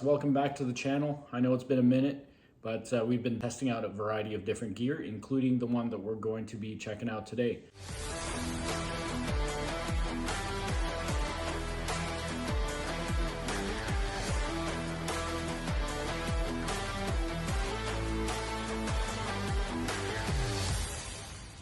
Welcome back to the channel. I know it's been a minute, but we've been testing out a variety of different gear, including the one that we're going to be checking out today.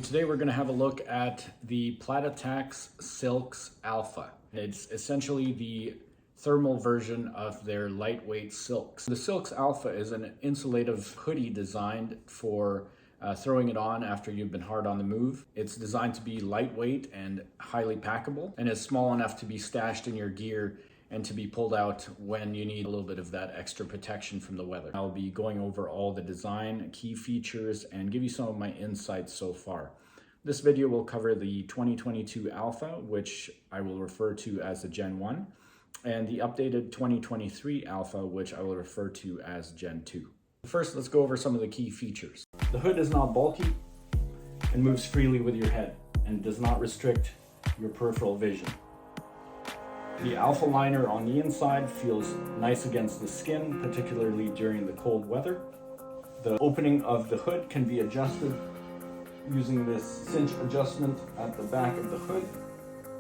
Today we're going to have a look at the Platatac Silks Alpha. It's essentially the thermal version of their lightweight silks. The Silks Alpha is an insulative hoodie designed for throwing it on after you've been hard on the move. It's designed to be lightweight and highly packable, and is small enough to be stashed in your gear and to be pulled out when you need a little bit of that extra protection from the weather. I'll be going over all the design, key features, and give you some of my insights so far. This video will cover the 2022 Alpha, which I will refer to as the Gen 1, and the updated 2023 Alpha, which I will refer to as Gen 2. First, let's go over some of the key features. The hood is not bulky and moves freely with your head and does not restrict your peripheral vision. The Alpha liner on the inside feels nice against the skin, particularly during the cold weather. The opening of the hood can be adjusted using this cinch adjustment at the back of the hood.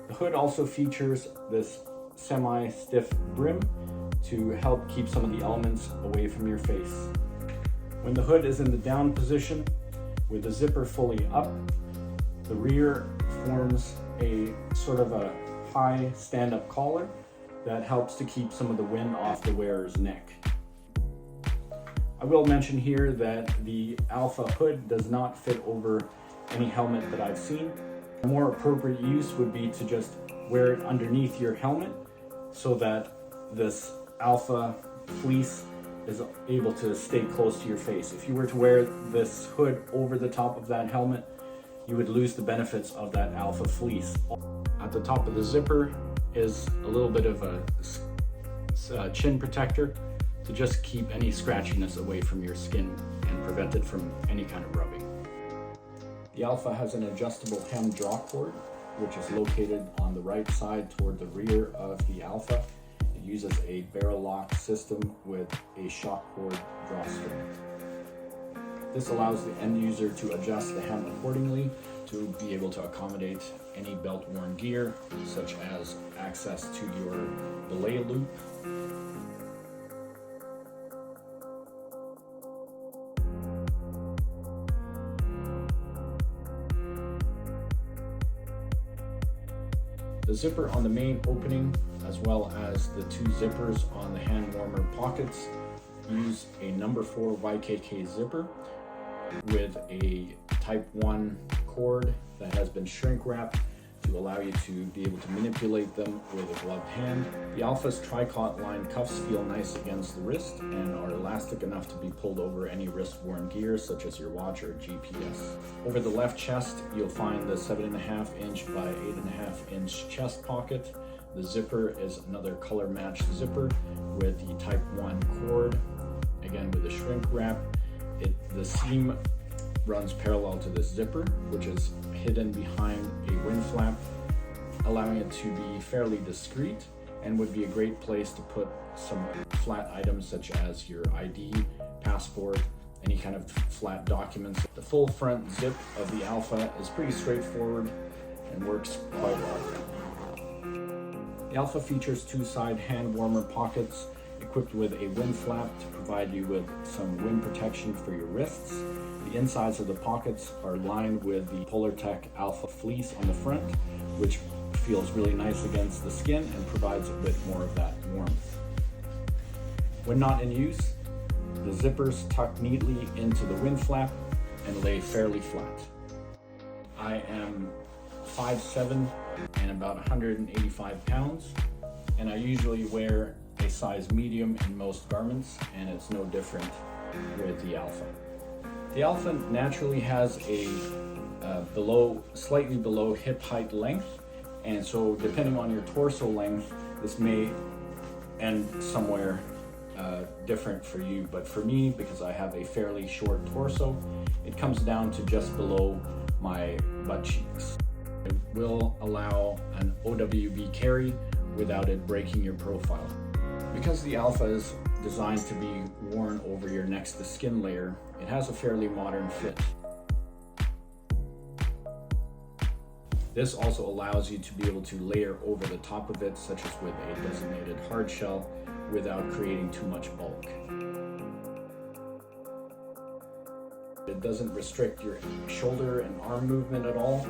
The hood also features this semi-stiff brim to help keep some of the elements away from your face. When the hood is in the down position with the zipper fully up, the rear forms a sort of a high stand-up collar that helps to keep some of the wind off the wearer's neck. I will mention here that the Alpha hood does not fit over any helmet that I've seen. A more appropriate use would be to just wear it underneath your helmet so that this Alpha fleece is able to stay close to your face. If you were to wear this hood over the top of that helmet, you would lose the benefits of that Alpha fleece. At the top of the zipper is a little bit of a chin protector to just keep any scratchiness away from your skin and prevent it from any kind of rubbing. The Alpha has an adjustable hem draw cord, which is located on the right side toward the rear of the Alpha. It uses a barrel lock system with a shock cord drawstring. This allows the end user to adjust the hem accordingly to be able to accommodate any belt-worn gear, such as access to your belay loop. The zipper on the main opening, as well as the two zippers on the hand warmer pockets, use a number 4 YKK zipper with a type 1 cord that has been shrink wrapped to allow you to be able to manipulate them with a gloved hand. The Alpha's tricot line cuffs feel nice against the wrist and are elastic enough to be pulled over any wrist-worn gear such as your watch or GPS. Over the left chest, you'll find the 7.5 inch by 8.5 inch chest pocket. The zipper is another color matched zipper with the type 1 cord, again with a shrink wrap. The seam runs parallel to this zipper, which is hidden behind a wind flap, allowing it to be fairly discreet and would be a great place to put some flat items such as your ID, passport, any kind of flat documents. The full front zip of the Alpha is pretty straightforward and works quite well. The Alpha features two side hand warmer pockets equipped with a wind flap to provide you with some wind protection for your wrists. The insides of the pockets are lined with the Platatac Alpha fleece on the front, which feels really nice against the skin and provides a bit more of that warmth. When not in use, the zippers tuck neatly into the wind flap and lay fairly flat. I am 5'7" and about 185 pounds, and I usually wear a size medium in most garments, and it's no different with the Alpha. The Alpha naturally has a slightly below hip height length, and so depending on your torso length, this may end somewhere different for you, but for me, because I have a fairly short torso, it comes down to just below my butt cheeks. It will allow an OWB carry without it breaking your profile. Because the Alpha is designed to be worn over your next to skin layer, it has a fairly modern fit. This also allows you to be able to layer over the top of it, such as with a designated hard shell, without creating too much bulk. It doesn't restrict your shoulder and arm movement at all,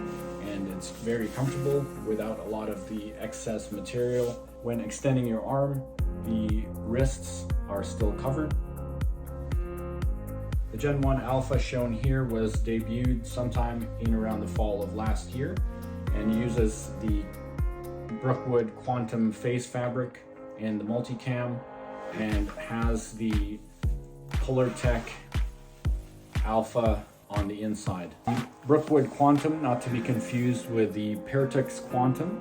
and it's very comfortable without a lot of the excess material. When extending your arm, the wrists are still covered. The Gen 1 Alpha shown here was debuted sometime in around the fall of last year and uses the Brookwood Quantum face fabric in the multicam and has the Platatac Alpha on the inside. Brookwood Quantum, not to be confused with the Platatac Quantum,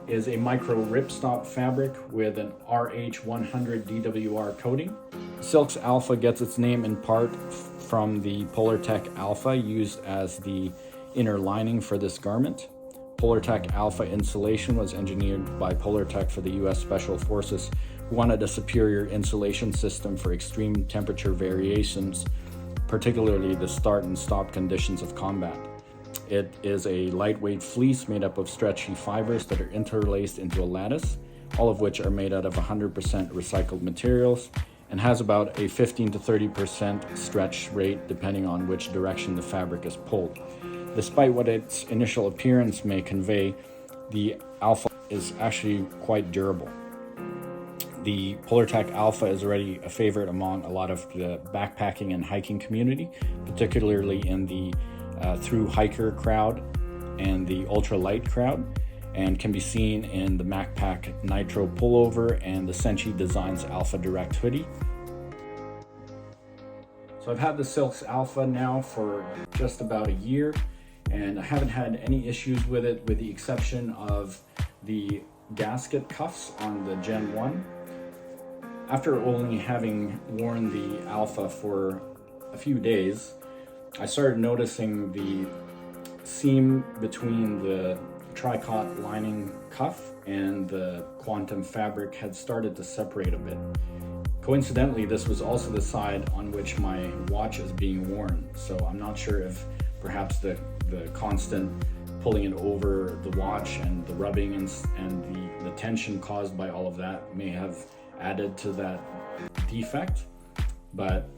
is a micro ripstop fabric with an RH100 DWR coating. Silks Alpha gets its name in part from the Platatac Alpha used as the inner lining for this garment. Platatac Alpha insulation was engineered by Platatac for the US Special Forces, who wanted a superior insulation system for extreme temperature variations, particularly the start and stop conditions of combat. It is a lightweight fleece made up of stretchy fibers that are interlaced into a lattice, all of which are made out of 100% recycled materials, and has about a 15 to 30% stretch rate depending on which direction the fabric is pulled. Despite what its initial appearance may convey, the Alpha is actually quite durable. The Platatac Alpha is already a favorite among a lot of the backpacking and hiking community, particularly in the through hiker crowd and the ultralight crowd, and can be seen in the MacPack Nitro pullover and the Senchi Designs Alpha Direct hoodie. So I've had the Silks Alpha now for just about a year, and I haven't had any issues with it, with the exception of the gasket cuffs on the Gen 1. After only having worn the Alpha for a few days, I started noticing the seam between the tricot lining cuff and the quantum fabric had started to separate a bit. Coincidentally, this was also the side on which my watch is being worn, so I'm not sure if perhaps the constant pulling it over the watch and the rubbing and the tension caused by all of that may have added to that defect, but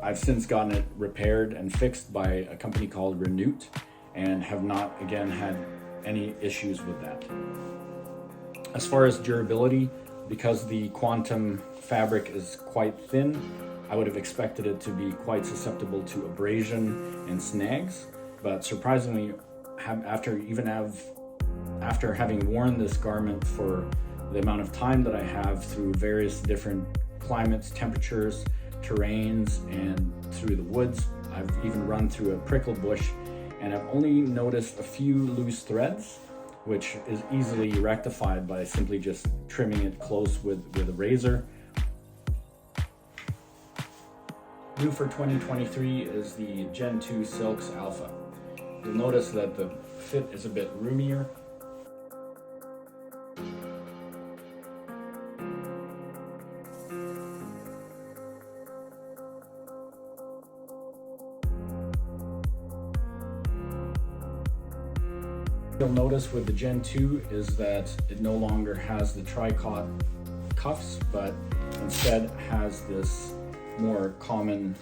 I've since gotten it repaired and fixed by a company called Renewt and have not again had any issues with that. As far as durability, because the quantum fabric is quite thin, I would have expected it to be quite susceptible to abrasion and snags, but surprisingly, after having worn this garment for the amount of time that I have through various different climates, temperatures, terrains, and through the woods, I've even run through a prickle bush, and I've only noticed a few loose threads, which is easily rectified by simply just trimming it close with a razor. New for 2023 is the Gen 2 Silks Alpha. You'll notice that the fit is a bit roomier. You'll notice with the Gen 2 is that it no longer has the tricot cuffs, but instead has this more common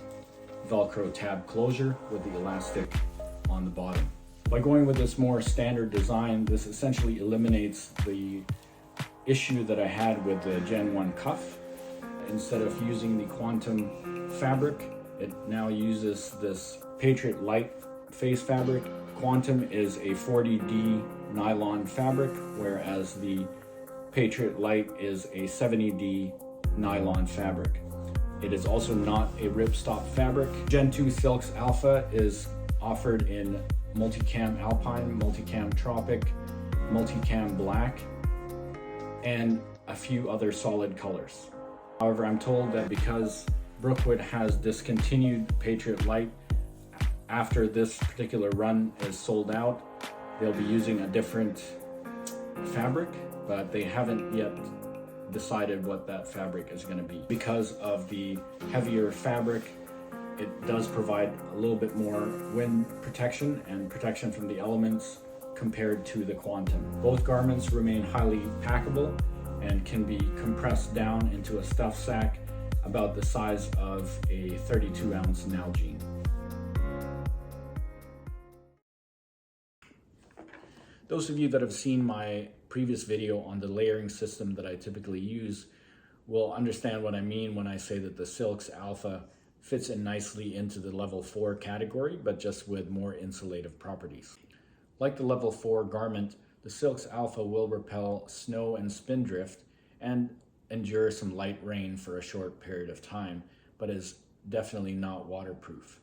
Velcro tab closure with the elastic on the bottom. By going with this more standard design, this essentially eliminates the issue that I had with the Gen 1 cuff. Instead of using the quantum fabric, it now uses this Patriot Light face fabric. Quantum is a 40D nylon fabric, whereas the Patriot Light is a 70D nylon fabric. It is also not a ripstop fabric. Gen 2 Silks Alpha is offered in Multicam Alpine, Multicam Tropic, Multicam Black, and a few other solid colors. However, I'm told that because Brookwood has discontinued Patriot Light, after this particular run is sold out, they'll be using a different fabric, but they haven't yet decided what that fabric is going to be. Because of the heavier fabric, it does provide a little bit more wind protection and protection from the elements compared to the Quantum. Both garments remain highly packable and can be compressed down into a stuff sack about the size of a 32-ounce Nalgene. Those of you that have seen my previous video on the layering system that I typically use will understand what I mean when I say that the Silks Alpha fits in nicely into the level 4 category, but just with more insulative properties. Like the level 4 garment, the Silks Alpha will repel snow and spindrift and endure some light rain for a short period of time, but is definitely not waterproof.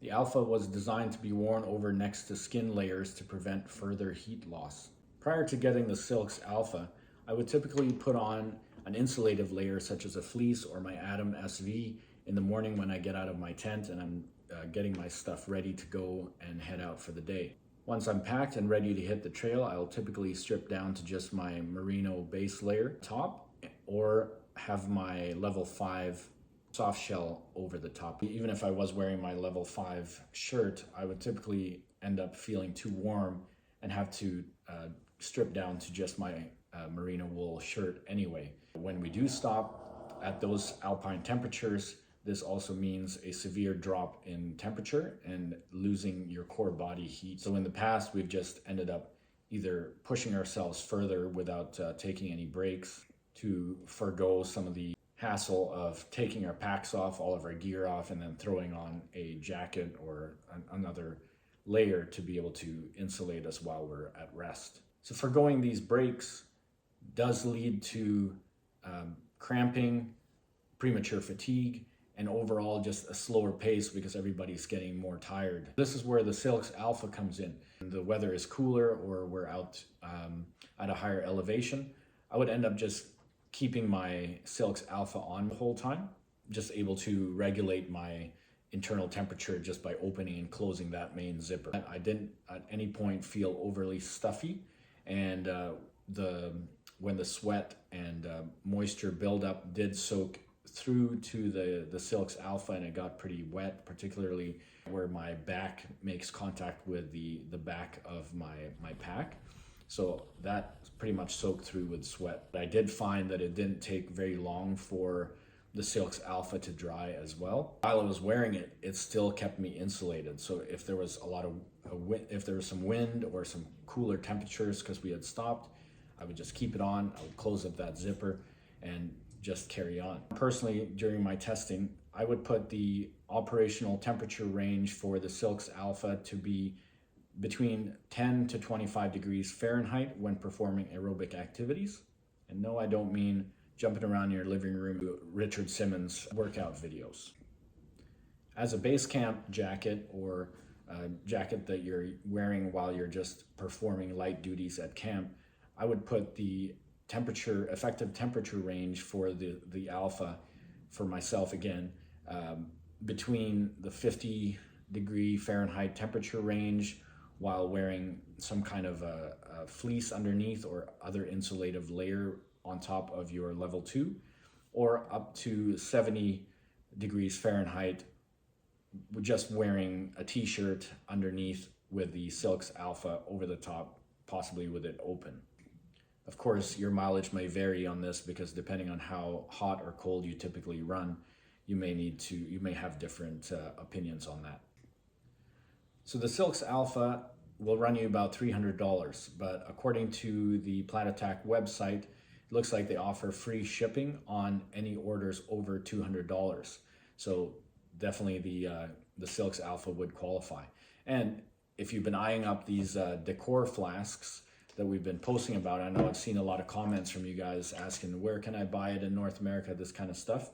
The Alpha was designed to be worn over next to skin layers to prevent further heat loss. Prior to getting the Silks Alpha, I would typically put on an insulative layer such as a fleece or my Atom SV in the morning when I get out of my tent and I'm getting my stuff ready to go and head out for the day. Once I'm packed and ready to hit the trail, I'll typically strip down to just my merino base layer top or have my level 5 soft shell over the top. Even if I was wearing my level 5 shirt, I would typically end up feeling too warm and have to strip down to just my merino wool shirt anyway. When we do stop at those alpine temperatures, this also means a severe drop in temperature and losing your core body heat. So in the past, we've just ended up either pushing ourselves further without taking any breaks to forego some of the hassle of taking our packs off, all of our gear off, and then throwing on a jacket or another layer to be able to insulate us while we're at rest. So forgoing these breaks does lead to cramping, premature fatigue, and overall just a slower pace because everybody's getting more tired. This is where the Silks Alpha comes in. The weather is cooler or we're out at a higher elevation. I would end up just keeping my Silks Alpha on the whole time, just able to regulate my internal temperature just by opening and closing that main zipper. I didn't at any point feel overly stuffy, and when the sweat and moisture buildup did soak through to the Silks Alpha and it got pretty wet, particularly where my back makes contact with the back of my pack. So that pretty much soaked through with sweat. I did find that it didn't take very long for the Silks Alpha to dry as well. While I was wearing it, it still kept me insulated. So if there was if there was some wind or some cooler temperatures because we had stopped, I would just keep it on. I would close up that zipper and just carry on. Personally, during my testing, I would put the operational temperature range for the Silks Alpha to be between 10 to 25 degrees Fahrenheit when performing aerobic activities. And no, I don't mean jumping around your living room to Richard Simmons workout videos. As a base camp jacket or a jacket that you're wearing while you're just performing light duties at camp, I would put the effective temperature range for the Alpha for myself again between the 50 degree Fahrenheit temperature range while wearing some kind of a fleece underneath or other insulative layer on top of your level 2, or up to 70 degrees Fahrenheit just wearing a t-shirt underneath with the Silks Alpha over the top, possibly with it open. Of course, your mileage may vary on this because depending on how hot or cold you typically run, you may have different opinions on that. So the Silks Alpha will run you about $300, but according to the Platatac website, it looks like they offer free shipping on any orders over $200. So definitely the Silks Alpha would qualify. And if you've been eyeing up these decor flasks that we've been posting about, I know I've seen a lot of comments from you guys asking, where can I buy it in North America, this kind of stuff.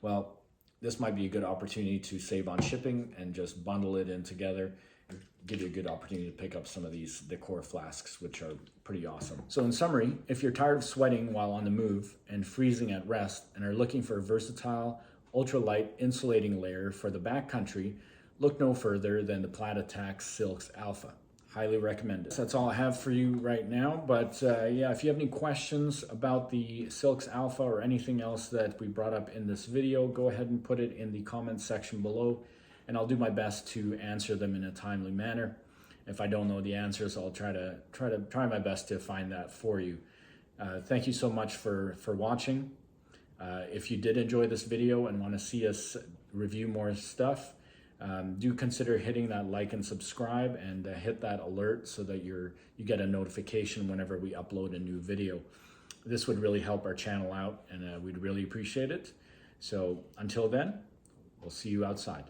Well, this might be a good opportunity to save on shipping and just bundle it in together. Give you a good opportunity to pick up some of these decor flasks, which are pretty awesome. So in summary, if you're tired of sweating while on the move and freezing at rest and are looking for a versatile, ultralight insulating layer for the backcountry, look no further than the Platatac Silks Alpha. Highly recommend it. That's all I have for you right now. But yeah, if you have any questions about the Silks Alpha or anything else that we brought up in this video, go ahead and put it in the comments section below, and I'll do my best to answer them in a timely manner. If I don't know the answers, I'll try my best to find that for you. Thank you so much for watching. If you did enjoy this video and want to see us review more stuff, do consider hitting that like and subscribe, and hit that alert so that you get a notification whenever we upload a new video. This would really help our channel out, and we'd really appreciate it. So until then, we'll see you outside.